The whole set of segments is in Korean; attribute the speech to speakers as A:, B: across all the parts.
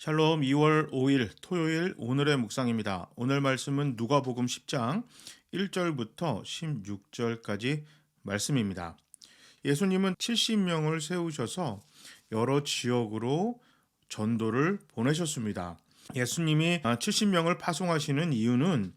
A: 샬롬 2월 5일 토요일 오늘의 묵상입니다. 오늘 말씀은 누가복음 10장 1절부터 16절까지 말씀입니다. 예수님은 70명을 세우셔서 여러 지역으로 전도를 보내셨습니다. 예수님이 70명을 파송하시는 이유는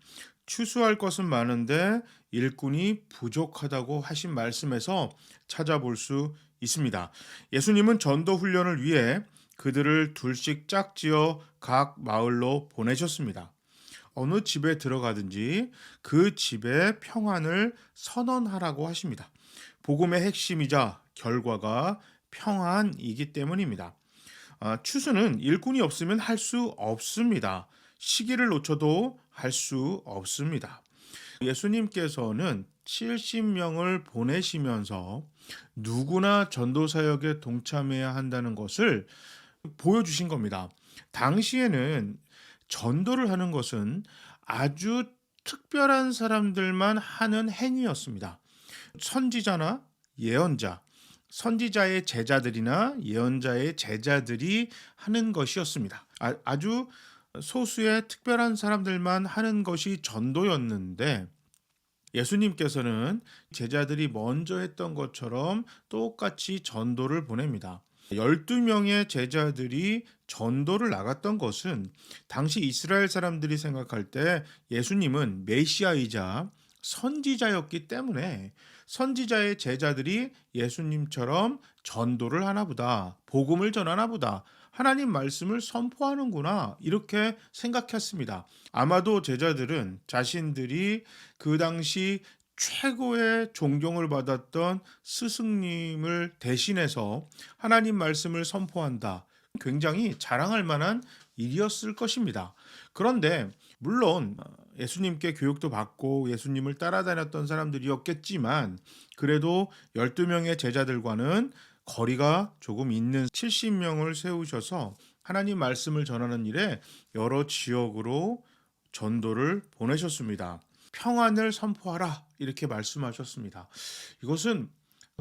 A: 추수할 것은 많은데 일꾼이 부족하다고 하신 말씀에서 찾아볼 수 있습니다. 예수님은 전도 훈련을 위해 그들을 둘씩 짝지어 각 마을로 보내셨습니다. 어느 집에 들어가든지 그 집의 평안을 선언하라고 하십니다. 복음의 핵심이자 결과가 평안이기 때문입니다. 추수는 일꾼이 없으면 할 수 없습니다. 시기를 놓쳐도 할 수 없습니다. 예수님께서는 70명을 보내시면서 누구나 전도 사역에 동참해야 한다는 것을 보여주신 겁니다. 당시에는 전도를 하는 것은 아주 특별한 사람들만 하는 행위였습니다. 선지자나 예언자, 선지자의 제자들이나 예언자의 제자들이 하는 것이었습니다. 아주 소수의 특별한 사람들만 하는 것이 전도였는데 예수님께서는 제자들이 먼저 했던 것처럼 똑같이 전도를 보냅니다. 12명의 제자들이 전도를 나갔던 것은 당시 이스라엘 사람들이 생각할 때 예수님은 메시아이자 선지자였기 때문에 선지자의 제자들이 예수님처럼 전도를 하나보다, 복음을 전하나보다, 하나님 말씀을 선포하는구나, 이렇게 생각했습니다. 아마도 제자들은 자신들이 그 당시 최고의 존경을 받았던 스승님을 대신해서 하나님 말씀을 선포한다, 굉장히 자랑할 만한 일이었을 것입니다. 그런데 물론 예수님께 교육도 받고 예수님을 따라다녔던 사람들이었겠지만 그래도 12명의 제자들과는 거리가 조금 있는 70명을 세우셔서 하나님 말씀을 전하는 일에 여러 지역으로 전도를 보내셨습니다. 평안을 선포하라, 이렇게 말씀하셨습니다. 이것은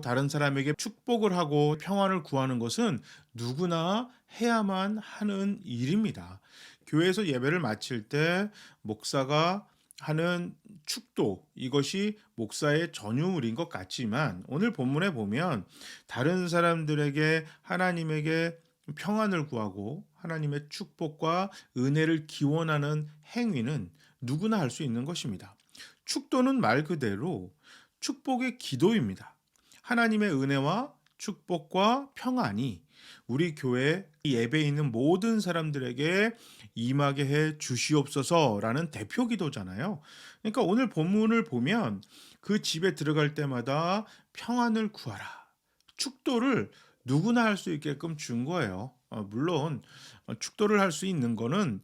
A: 다른 사람에게 축복을 하고 평안을 구하는 것은 누구나 해야만 하는 일입니다. 교회에서 예배를 마칠 때 목사가 하는 축도, 이것이 목사의 전유물인 것 같지만 오늘 본문에 보면 다른 사람들에게 하나님에게 평안을 구하고 하나님의 축복과 은혜를 기원하는 행위는 누구나 할 수 있는 것입니다. 축도는 말 그대로 축복의 기도입니다. 하나님의 은혜와 축복과 평안이 우리 교회 예배에 있는 모든 사람들에게 임하게 해 주시옵소서라는 대표 기도잖아요. 그러니까 오늘 본문을 보면 그 집에 들어갈 때마다 평안을 구하라, 축도를 누구나 할 수 있게끔 준 거예요. 물론 축도를 할 수 있는 거는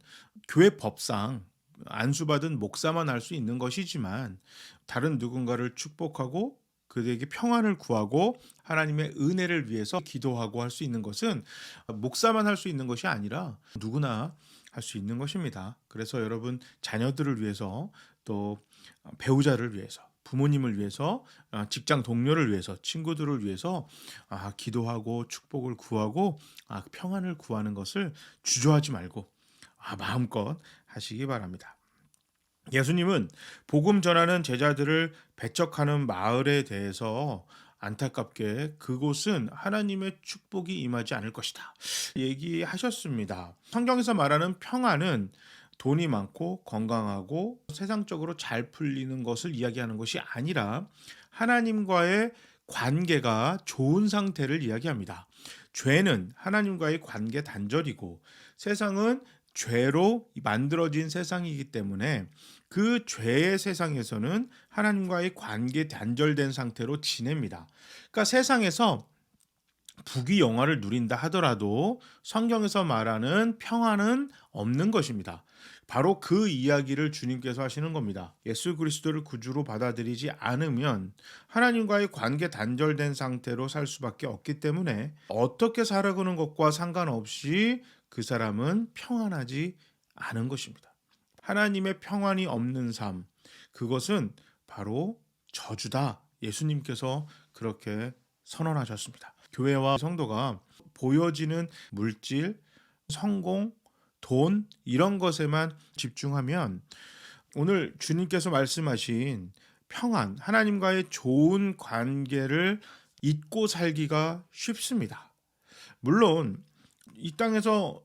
A: 교회 법상 안수받은 목사만 할 수 있는 것이지만 다른 누군가를 축복하고 그에게 평안을 구하고 하나님의 은혜를 위해서 기도하고 할 수 있는 것은 목사만 할 수 있는 것이 아니라 누구나 할 수 있는 것입니다. 그래서 여러분 자녀들을 위해서, 또 배우자를 위해서, 부모님을 위해서, 직장 동료를 위해서, 친구들을 위해서 기도하고 축복을 구하고 평안을 구하는 것을 주저하지 말고 마음껏 하시기 바랍니다. 예수님은 복음 전하는 제자들을 배척하는 마을에 대해서 안타깝게 그곳은 하나님의 축복이 임하지 않을 것이다, 얘기하셨습니다. 성경에서 말하는 평안은 돈이 많고 건강하고 세상적으로 잘 풀리는 것을 이야기하는 것이 아니라 하나님과의 관계가 좋은 상태를 이야기합니다. 죄는 하나님과의 관계 단절이고 세상은 죄로 만들어진 세상이기 때문에 그 죄의 세상에서는 하나님과의 관계 단절된 상태로 지냅니다. 그러니까 세상에서 부귀영화를 누린다 하더라도 성경에서 말하는 평안은 없는 것입니다. 바로 그 이야기를 주님께서 하시는 겁니다. 예수 그리스도를 구주로 받아들이지 않으면 하나님과의 관계 단절된 상태로 살 수밖에 없기 때문에 어떻게 살아가는 것과 상관없이 그 사람은 평안하지 않은 것입니다. 하나님의 평안이 없는 삶, 그것은 바로 저주다, 예수님께서 그렇게 선언하셨습니다. 교회와 성도가 보여지는 물질, 성공, 돈 이런 것에만 집중하면 오늘 주님께서 말씀하신 평안, 하나님과의 좋은 관계를 잊고 살기가 쉽습니다. 물론 이 땅에서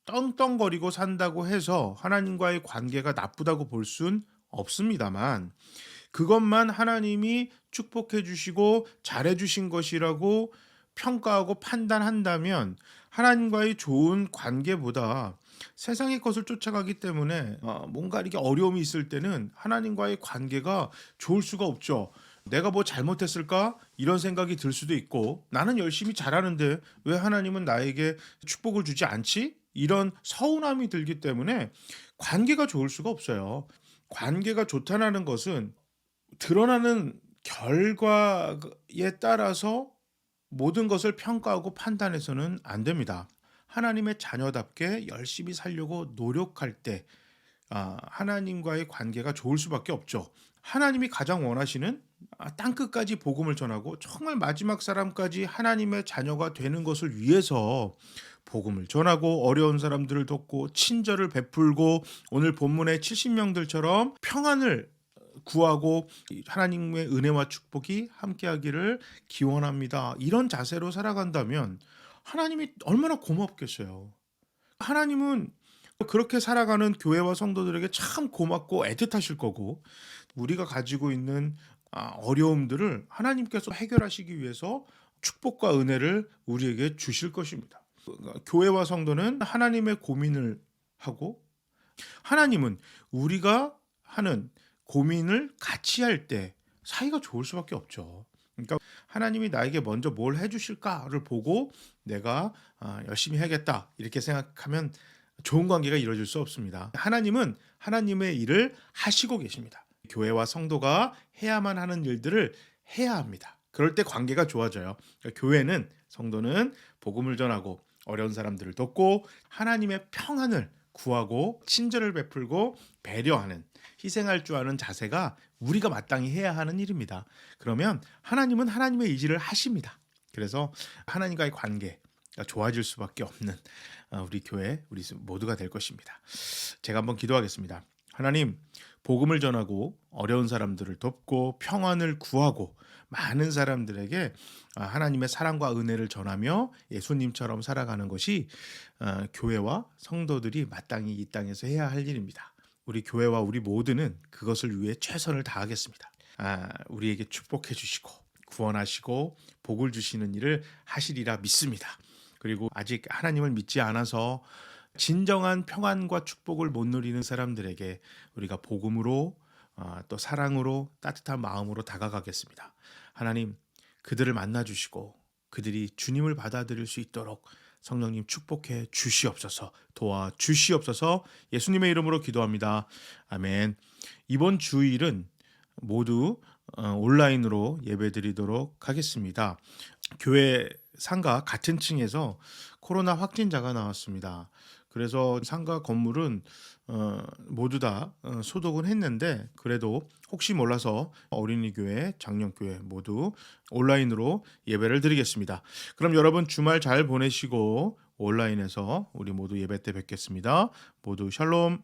A: 떵떵거리고 산다고 해서 하나님과의 관계가 나쁘다고 볼 순 없습니다만 그것만 하나님이 축복해 주시고 잘해 주신 것이라고 평가하고 판단한다면 하나님과의 좋은 관계보다 세상의 것을 쫓아가기 때문에 뭔가 이렇게 어려움이 있을 때는 하나님과의 관계가 좋을 수가 없죠. 내가 뭐 잘못했을까? 이런 생각이 들 수도 있고 나는 열심히 잘하는데 왜 하나님은 나에게 축복을 주지 않지? 이런 서운함이 들기 때문에 관계가 좋을 수가 없어요. 관계가 좋다는 것은 드러나는 결과에 따라서 모든 것을 평가하고 판단해서는 안 됩니다. 하나님의 자녀답게 열심히 살려고 노력할 때 하나님과의 관계가 좋을 수밖에 없죠. 하나님이 가장 원하시는 땅끝까지 복음을 전하고 정말 마지막 사람까지 하나님의 자녀가 되는 것을 위해서 복음을 전하고 어려운 사람들을 돕고 친절을 베풀고 오늘 본문의 70명들처럼 평안을 구하고 하나님의 은혜와 축복이 함께하기를 기원합니다. 이런 자세로 살아간다면 하나님이 얼마나 고맙겠어요. 하나님은 그렇게 살아가는 교회와 성도들에게 참 고맙고 애틋하실 거고 우리가 가지고 있는 어려움들을 하나님께서 해결하시기 위해서 축복과 은혜를 우리에게 주실 것입니다. 교회와 성도는 하나님의 고민을 하고 하나님은 우리가 하는 고민을 같이 할 때 사이가 좋을 수밖에 없죠. 그러니까 하나님이 나에게 먼저 뭘 해주실까를 보고 내가 열심히 해야겠다 이렇게 생각하면 좋은 관계가 이루어질 수 없습니다. 하나님은 하나님의 일을 하시고 계십니다. 교회와 성도가 해야만 하는 일들을 해야 합니다. 그럴 때 관계가 좋아져요. 그러니까 교회는 성도는 복음을 전하고 어려운 사람들을 돕고 하나님의 평안을 구하고 친절을 베풀고 배려하는 희생할 줄 아는 자세가 우리가 마땅히 해야 하는 일입니다. 그러면 하나님은 하나님의 의지를 하십니다. 그래서 하나님과의 관계가 좋아질 수밖에 없는 우리 교회 우리 모두가 될 것입니다. 제가 한번 기도하겠습니다. 하나님, 복음을 전하고 어려운 사람들을 돕고 평안을 구하고 많은 사람들에게 하나님의 사랑과 은혜를 전하며 예수님처럼 살아가는 것이 교회와 성도들이 마땅히 이 땅에서 해야 할 일입니다. 우리 교회와 우리 모두는 그것을 위해 최선을 다하겠습니다. 우리에게 축복해 주시고 구원하시고 복을 주시는 일을 하시리라 믿습니다. 그리고 아직 하나님을 믿지 않아서 진정한 평안과 축복을 못 누리는 사람들에게 우리가 복음으로 또 사랑으로 따뜻한 마음으로 다가가겠습니다. 하나님, 그들을 만나 주시고 그들이 주님을 받아들일 수 있도록 성령님 축복해 주시옵소서, 도와 주시옵소서. 예수님의 이름으로 기도합니다. 아멘. 이번 주일은 모두 온라인으로 예배드리도록 하겠습니다. 교회 상가 같은 층에서 코로나 확진자가 나왔습니다. 그래서 상가 건물은 모두 다 소독은 했는데 그래도 혹시 몰라서 어린이교회, 장년교회 모두 온라인으로 예배를 드리겠습니다. 그럼 여러분 주말 잘 보내시고 온라인에서 우리 모두 예배 때 뵙겠습니다. 모두 샬롬.